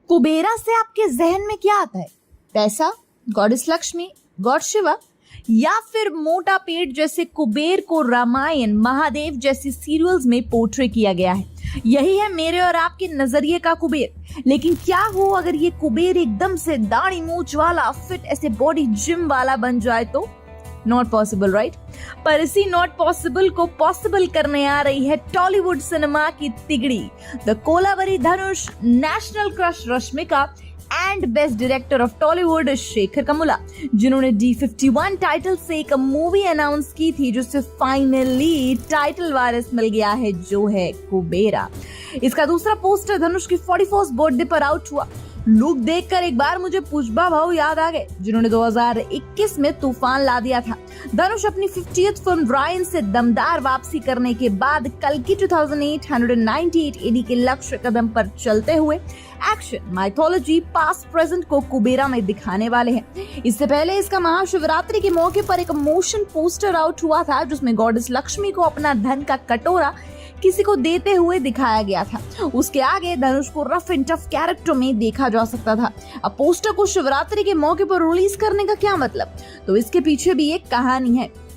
कुबेरा से आपके जहन में क्या आता है? पैसा, गॉडेस लक्ष्मी, गॉड शिवा, या फिर मोटा पेट जैसे कुबेर को रामायण, महादेव जैसी सीरियल्स में पोर्ट्रे किया गया है। यही है मेरे और आपके नजरिए का कुबेर। लेकिन क्या हो अगर ये कुबेर एकदम से दाढ़ी मूंछ वाला, फिट ऐसे बॉडी जिम वाला बन जाए तो? Not possible, right? पर इसी नॉट पॉसिबल को पॉसिबल करने आ रही है टॉलीवुड सिनेमा की तिगड़ी, the Kolaveri Dhanush, national crush Rashmika and best director of Tollywood Shekhar Kammula, जिन्होंने D51 टाइटल से एक मूवी अनाउंस की थी जिससे फाइनली टाइटल वारिस मिल गया है, जो है कुबेरा। इसका दूसरा पोस्टर धनुष की 41st बर्थडे पर आउट हुआ। लुक देखकर एक बार मुझे पुष्पा भाऊ याद आ गए, जिन्होंने 2021 में तूफान ला दिया था। धनुष अपनी 50th फिल्म रायन से दमदार वापसी करने के बाद कल की 2898 AD के लक्ष्य कदम पर चलते हुए एक्शन, माइथोलॉजी, पास्ट प्रेजेंट को कुबेरा में दिखाने वाले हैं। इससे पहले इसका महाशिवरात्रि के मौके पर एक मोशन पोस्टर आउट हुआ था जिसमें गॉडेस लक्ष्मी को अपना धन का कटोरा किसी को देते हुए दिखाया गया था। उसके आगे धनुष को रफ एंड टफ कैरेक्टर में देखा जा सकता था। अब पोस्टर को शिवरात्रि के मौके पर रिलीज करने का क्या मतलब? तो इसके पीछे भी एक कहानी है।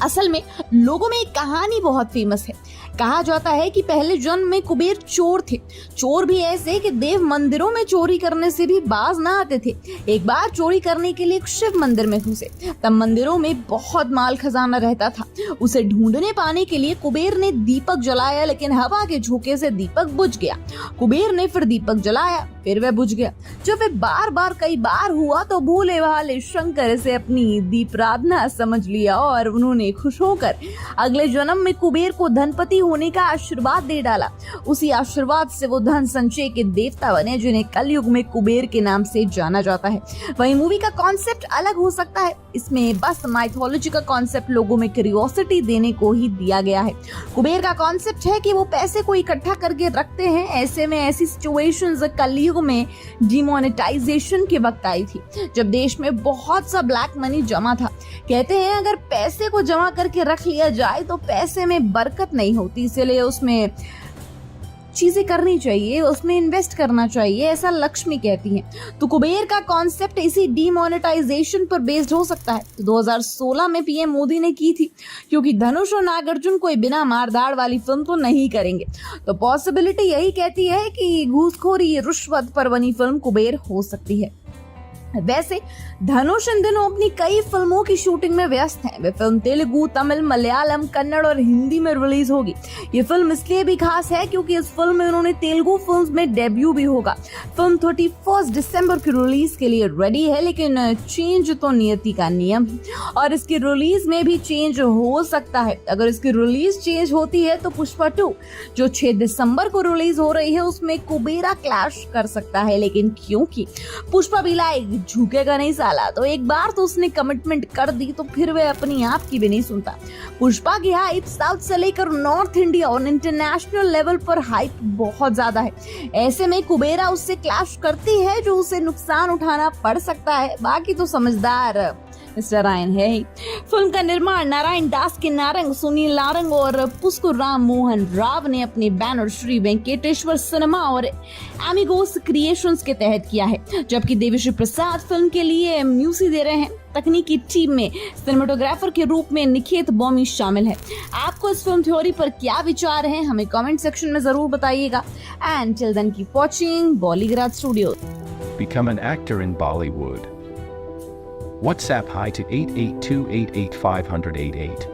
असल में लोगों में एक कहानी बहुत फेमस है। कहा जाता है कि पहले जन्म में कुबेर चोर थे। चोर भी ऐसे कि देव मंदिरों में चोरी करने से भी बाज ना आते थे। एक बार चोरी करने के लिए एक शिव मंदिर में घुसे। तब मंदिरों में बहुत माल खजाना रहता था। उसे ढूंढने पाने के लिए कुबेर ने दीपक जलाया, लेकिन हवा के झोंके से दीपक बुझ गया। कुबेर ने फिर दीपक जलाया, फिर वह बुझ गया। जब वह बार कई बार हुआ तो भोले भाले शंकर से अपनी दीपराधना समझ लिया और उन्होंने खुश होकर अगले जन्म में कुबेर को धनपति होने का आशीर्वाद दे डाला। उसी आशीर्वाद से वो धन संचय के देवता बने, जिन्हें कलयुग में कुबेर के नाम से जाना जाता है। वहीं मूवी का कॉन्सेप्ट अलग हो सकता है। इसमें बस माइथोलॉजी का कॉन्सेप्ट लोगों में क्यूरियोसिटी देने को ही दिया गया है। कुबेर का कॉन्सेप्ट है कि वो पैसे को इकट्ठा करके रखते हैं। ऐसे में ऐसी सिचुएशंस कलयुग में डिमोनेटाइजेशन के वक्त आई थी, जब देश में बहुत सा ब्लैक मनी जमा था। कहते हैं अगर पैसे को जमा करके रख लिया जाए तो पैसे में बरकत नहीं होती, इसलिए उसमें चीजें करनी चाहिए, उसमें इन्वेस्ट करना चाहिए, ऐसा लक्ष्मी कहती हैं। तो कुबेर का कॉन्सेप्ट इसी डीमोनेटाइजेशन पर बेस्ड हो सकता है। तो 2016 में पीएम मोदी ने की थी, क्योंकि धनुष और नागार्जुन कोई बिना मारधाड़ वाली फिल्म तो नहीं करेंगे। तो पॉसिबिलिटी यही कहती है कि घूसखोरी, रिश्वत पर बनी फिल्म कुबेर हो सकती है। वैसे धनुष इन दिनों अपनी कई फिल्मों की शूटिंग में व्यस्त हैं। वे फिल्म तेलुगु, तमिल, मलयालम, कन्नड़ और हिंदी में रिलीज होगी। ये फिल्म इसलिए भी खास है क्योंकि इस फिल्म में उन्होंने तेलुगु फिल्म्स में डेब्यू भी होगा। फिल्म 31 दिसंबर की रिलीज के लिए रेडी है, लेकिन चेंज तो नियति का नियम है और इसकी रिलीज में भी चेंज हो सकता है। अगर इसकी रिलीज चेंज होती है तो पुष्पा 2 जो 6 दिसंबर को रिलीज हो रही है उसमें कुबेरा क्लैश कर सकता है। लेकिन क्योंकि पुष्पा भी लाइक झुकेगा नहीं साला, तो एक बार तो उसने कमिटमेंट कर दी तो फिर वह अपनी आप की भी नहीं सुनता। पुष्पा की हाइप साउथ से लेकर नॉर्थ इंडिया और इंटरनेशनल लेवल पर हाइप बहुत ज्यादा है। ऐसे में कुबेरा उससे क्लैश करती है, जो उसे नुकसान उठाना पड़ सकता है। बाकी तो समझदार मिस्टर रायन है ही। फिल्म का निर्माण नारायण दास के नारंग, सुनील नारंग और पुष्कर राम मोहन राव ने अपने बैनर श्री वेंकटेश्वर सिनेमा और एमिगोस क्रिएशंस के तहत किया है, जबकि देवीश्री प्रसाद फिल्म के लिए म्यूजिक दे रहे हैं। तकनीकी टीम में सिनेमेटोग्राफर के रूप में निकेत बॉमी शामिल है। आपको इस फिल्म थ्योरी पर क्या विचार है, हमें कमेंट सेक्शन में जरूर बताइएगा। And till then keep watching Bollygrad studio. Become an actor in Bollywood. WhatsApp hi to 8828850088.